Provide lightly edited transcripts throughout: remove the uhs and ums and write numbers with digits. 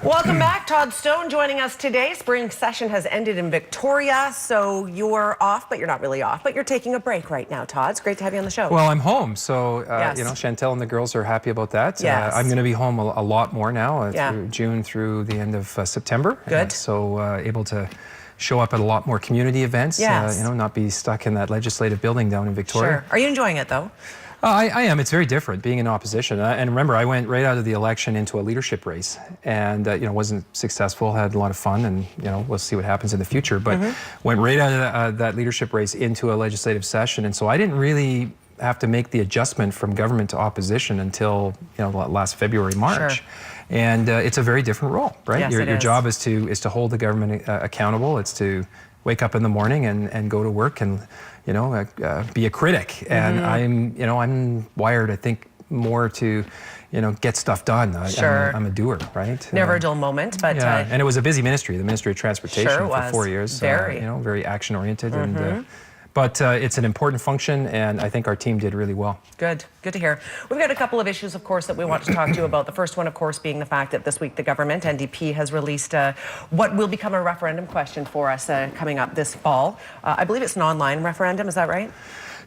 Welcome back. Todd Stone joining us today. Spring session has ended in Victoria, so you're off, but you're not really off, but you're taking a break right now, Todd. It's great to have you on the show. Well, I'm home, so yes. you know, Chantel and the girls are happy about that. Yes. I'm going to be home a lot more now, through June through the end of September. Good. So able to show up at a lot more community events. Yes. You know, not be stuck in that legislative building down in Victoria. Sure. Are you enjoying it though? I am. It's very different being in opposition. And remember, I went right out of the election into a leadership race, and you know, wasn't successful. Had a lot of fun, and you know, we'll see what happens in the future. But went right out of that leadership race into a legislative session, and so I didn't really have to make the adjustment from government to opposition until last February, March. Sure. And it's a very different role, right? Yes, Your job is to hold the government accountable. It's to wake up in the morning and go to work and be a critic. And I'm wired, I think, more to get stuff done. Sure. I'm a doer, right? Never a dull moment, but and it was a busy ministry, the Ministry of Transportation, sure for 4 years. Very action oriented, and but it's an important function, and I think our team did really well. Good to hear. We've got a couple of issues, of course, that we want to talk to you about. The first one, of course, being the fact that this week the government, NDP, has released what will become a referendum question for us coming up this fall. I believe it's an online referendum, is that right?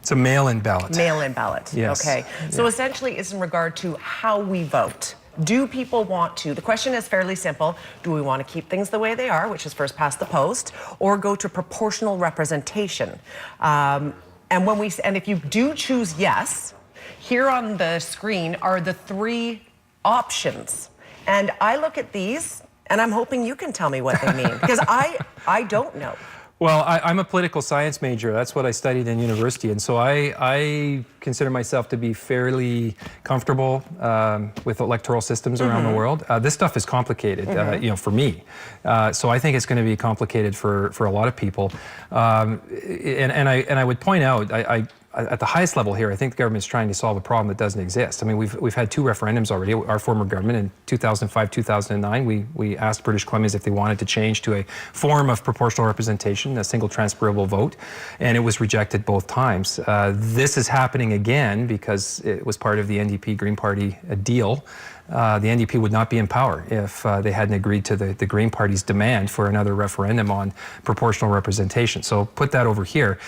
It's a mail-in ballot. Mail-in ballot, yes. Okay. So essentially it's in regard to how we vote. Do people want to? The question is fairly simple. Do we want to keep things the way they are, which is first past the post, or go to proportional representation? And if you do choose yes, here on the screen are the three options. And I look at these, and I'm hoping you can tell me what they mean, because I don't know. Well, I'm a political science major. That's what I studied in university. And so I consider myself to be fairly comfortable with electoral systems around the world. This stuff is complicated, for me. So I think it's going to be complicated for a lot of people. And I would point out, at the highest level here, I think the government is trying to solve a problem that doesn't exist. I mean, we've had two referendums already. Our former government in 2005, 2009, we asked British Columbians if they wanted to change to a form of proportional representation, a single transferable vote, and it was rejected both times. This is happening again because it was part of the NDP Green Party deal. The NDP would not be in power if they hadn't agreed to the Green Party's demand for another referendum on proportional representation. So put that over here.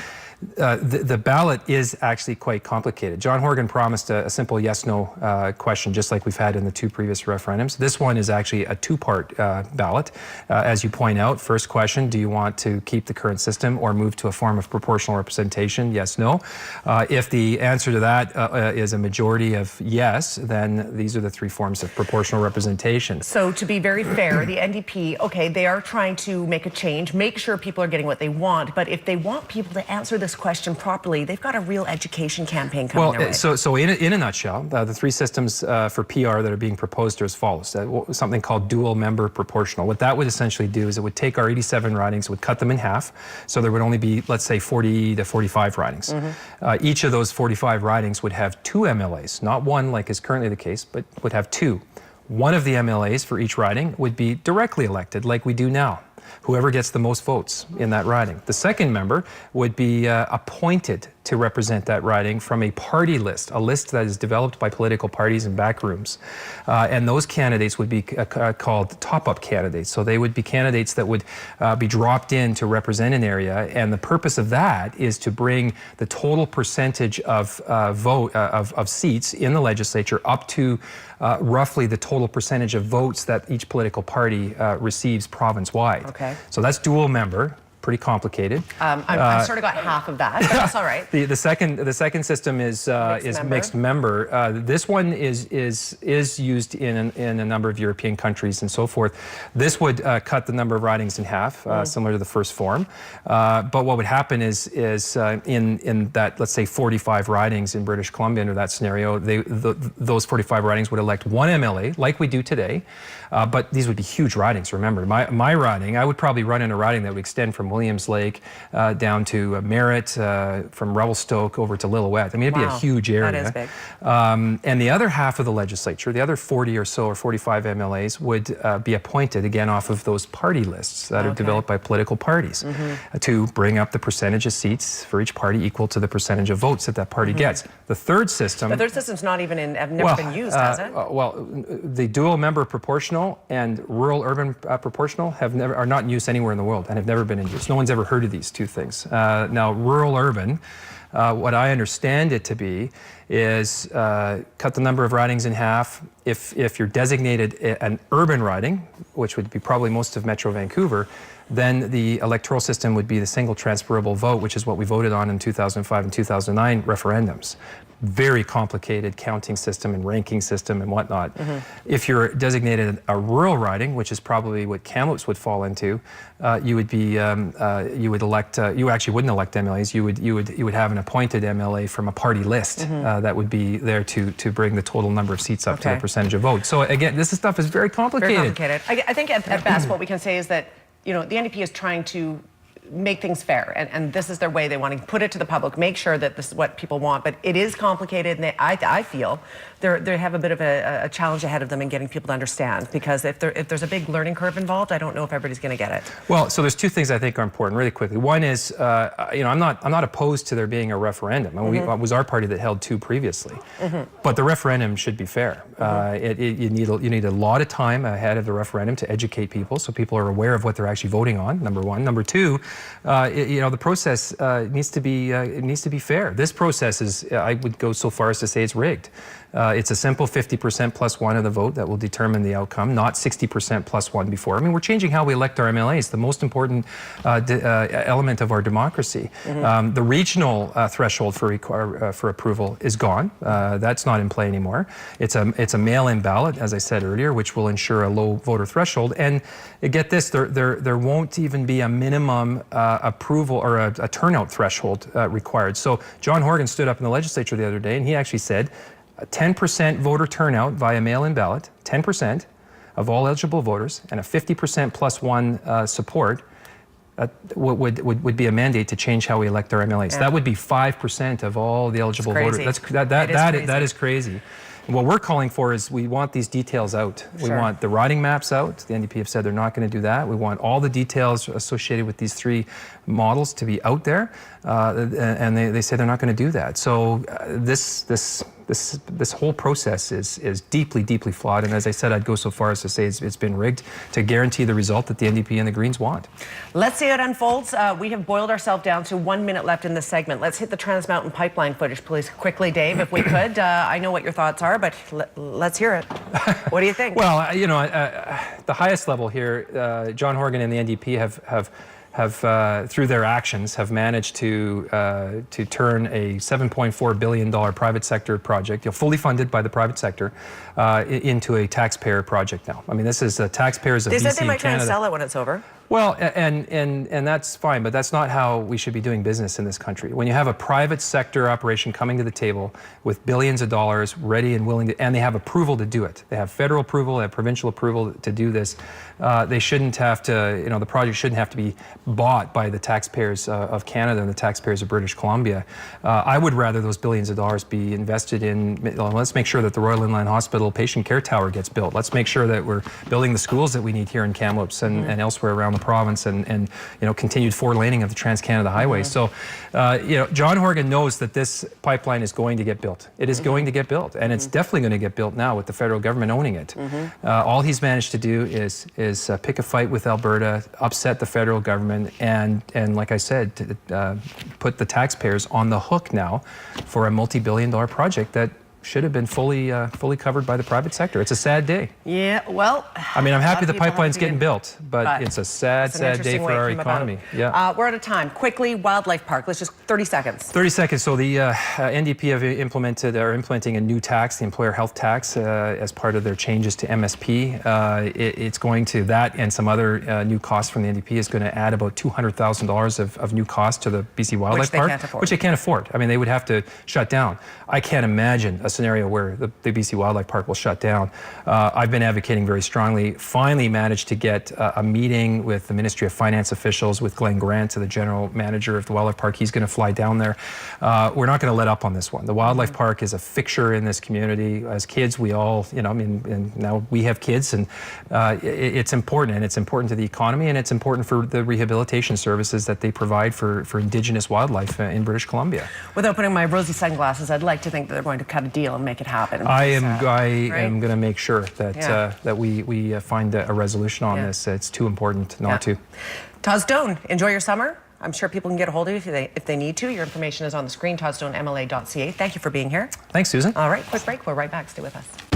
The ballot is actually quite complicated. John Horgan promised a simple yes-no question, just like we've had in the two previous referendums. This one is actually a two-part ballot. As you point out, first question, do you want to keep the current system or move to a form of proportional representation? Yes, no. If the answer to that is a majority of yes, then these are the three forms of proportional representation. So to be very fair, the NDP, okay, they are trying to make a change, make sure people are getting what they want, but if they want people to answer this question properly, they've got a real education campaign coming their way. So in a nutshell, the three systems for PR that are being proposed are as follows. Something called dual member proportional. What that would essentially do is it would take our 87 ridings, would cut them in half, so there would only be, let's say, 40 to 45 ridings. Each of those 45 ridings would have two MLAs, not one like is currently the case, but would have two. One of the MLAs for each riding would be directly elected like we do now. Whoever gets the most votes in that riding. The second member would be appointed to represent that riding from a party list, a list that is developed by political parties and backrooms. And those candidates would be called top-up candidates. So they would be candidates that would be dropped in to represent an area. And the purpose of that is to bring the total percentage of of seats in the legislature up to roughly the total percentage of votes that each political party receives province-wide. Okay. So that's dual member. Pretty complicated. I've sort of got half of that, but that's all right. The second system is mixed member. This one is used in a number of European countries and so forth. This would cut the number of ridings in half, similar to the first form. But what would happen is in that, let's say, 45 ridings in British Columbia under that scenario, those 45 ridings would elect one MLA, like we do today. But these would be huge ridings. Remember, my riding, I would probably run in a riding that would extend from Williams Lake down to Merritt, from Revelstoke over to Lillooet. I mean, it'd be a huge area. That is big. And the other half of the legislature, the other 40 or so or 45 MLAs would be appointed, again, off of those party lists that are developed by political parties to bring up the percentage of seats for each party equal to the percentage of votes that that party gets. The third system... The third system's not even never been used, has it? Well, the dual member proportional and rural-urban proportional are not in use anywhere in the world and have never been in use. No one's ever heard of these two things. Now, rural-urban, what I understand it to be is cut the number of ridings in half. If you're designated an urban riding, which would be probably most of Metro Vancouver, then the electoral system would be the single transferable vote, which is what we voted on in 2005 and 2009 referendums. Very complicated counting system and ranking system and whatnot. If you're designated a rural riding, which is probably what Kamloops would fall into, you would be you would elect you actually wouldn't elect MLAs. You would have an appointed MLA from a party list that would be there to bring the total number of seats up to the percentage of votes. So again, this stuff is very complicated. Very complicated. I think at best what we can say is that the NDP is trying to make things fair, and this is their way. They want to put it to the public, make sure that this is what people want, but it is complicated, and I feel they have a bit of a challenge ahead of them in getting people to understand, because if there's a big learning curve involved, I don't know if everybody's going to get it. Well, so there's two things I think are important really quickly. One is, I'm not opposed to there being a referendum. It was our party that held two previously, but the referendum should be fair. You need a lot of time ahead of the referendum to educate people, so people are aware of what they're actually voting on. Number one. Number two, the process needs to be fair. This process is, I would go so far as to say, it's rigged. It's a simple 50% plus one of the vote that will determine the outcome, not 60% plus one before. I mean, we're changing how we elect our MLAs, the most important element of our democracy. The regional threshold for approval is gone. That's not in play anymore. It's a mail-in ballot, as I said earlier, which will ensure a low voter threshold. And get this, there won't even be a minimum approval or a turnout threshold required. So John Horgan stood up in the legislature the other day, and he actually said, 10% voter turnout via mail-in ballot, 10% of all eligible voters, and a 50% plus one support would be a mandate to change how we elect our MLAs. Yeah. That would be 5% of all the eligible voters. That is crazy. And what we're calling for is we want these details out. We want the riding maps out. The NDP have said they're not going to do that. We want all the details associated with these three models to be out there, and they say they're not going to do that. So this whole process is deeply, deeply flawed. And as I said, I'd go so far as to say it's been rigged to guarantee the result that the NDP and the Greens want. Let's see how it unfolds. We have boiled ourselves down to 1 minute left in this segment. Let's hit the Trans Mountain pipeline footage, please, quickly, Dave, if we could. I know what your thoughts are, but let's hear it. What do you think? Well, the highest level here, John Horgan and the NDP have through their actions, have managed to turn a $7.4 billion private sector project, fully funded by the private sector, into a taxpayer project now. I mean, this is taxpayers of BC and Canada. They said they might try and sell it when it's over. Well, and that's fine, but that's not how we should be doing business in this country. When you have a private sector operation coming to the table with billions of dollars ready and willing to, and they have approval to do it. They have federal approval, they have provincial approval to do this. They shouldn't have to, the project shouldn't have to be bought by the taxpayers of Canada and the taxpayers of British Columbia. I would rather those billions of dollars be invested in, let's make sure that the Royal Inland Hospital patient care tower gets built. Let's make sure that we're building the schools that we need here in Kamloops and elsewhere around the province, and continued four-laning of the Trans-Canada Highway. So, John Horgan knows that this pipeline is going to get built. It is going to get built, and it's definitely going to get built now with the federal government owning it. All he's managed to do is pick a fight with Alberta, upset the federal government, and like I said, put the taxpayers on the hook now for a multi-billion-dollar project that should have been fully covered by the private sector. It's a sad day. Yeah, well, I mean, I'm happy the pipeline's getting built, but it's a sad day for our economy. Yeah. We're out of time. Quickly, Wildlife Park. Let's just 30 seconds. 30 seconds. So the NDP have implementing a new tax, the employer health tax, as part of their changes to MSP. It's going to, that and some other new costs from the NDP is going to add about $200,000 of new costs to the BC Wildlife Park, which they can't afford. I mean, they would have to shut down. I can't imagine a scenario where the BC Wildlife Park will shut down, I've been advocating very strongly. Finally managed to get a meeting with the Ministry of Finance officials, with Glenn Grant, the general manager of the Wildlife Park. He's going to fly down there. We're not going to let up on this one. The Wildlife Park is a fixture in this community. As kids, we all, you know, I mean, and now we have kids, and it's important, and it's important to the economy, and it's important for the rehabilitation services that they provide for Indigenous wildlife in British Columbia. Without putting my rosy sunglasses, I'd like to think that they're going to cut a deal and make it happen. I am going to make sure that that we find a resolution on this. It's too important not to. Todd Stone, enjoy your summer. I'm sure people can get a hold of you if they need to. Your information is on the screen, toddstonemla.ca. Thank you for being here. Thanks, Susan. All right, quick break. We're right back. Stay with us.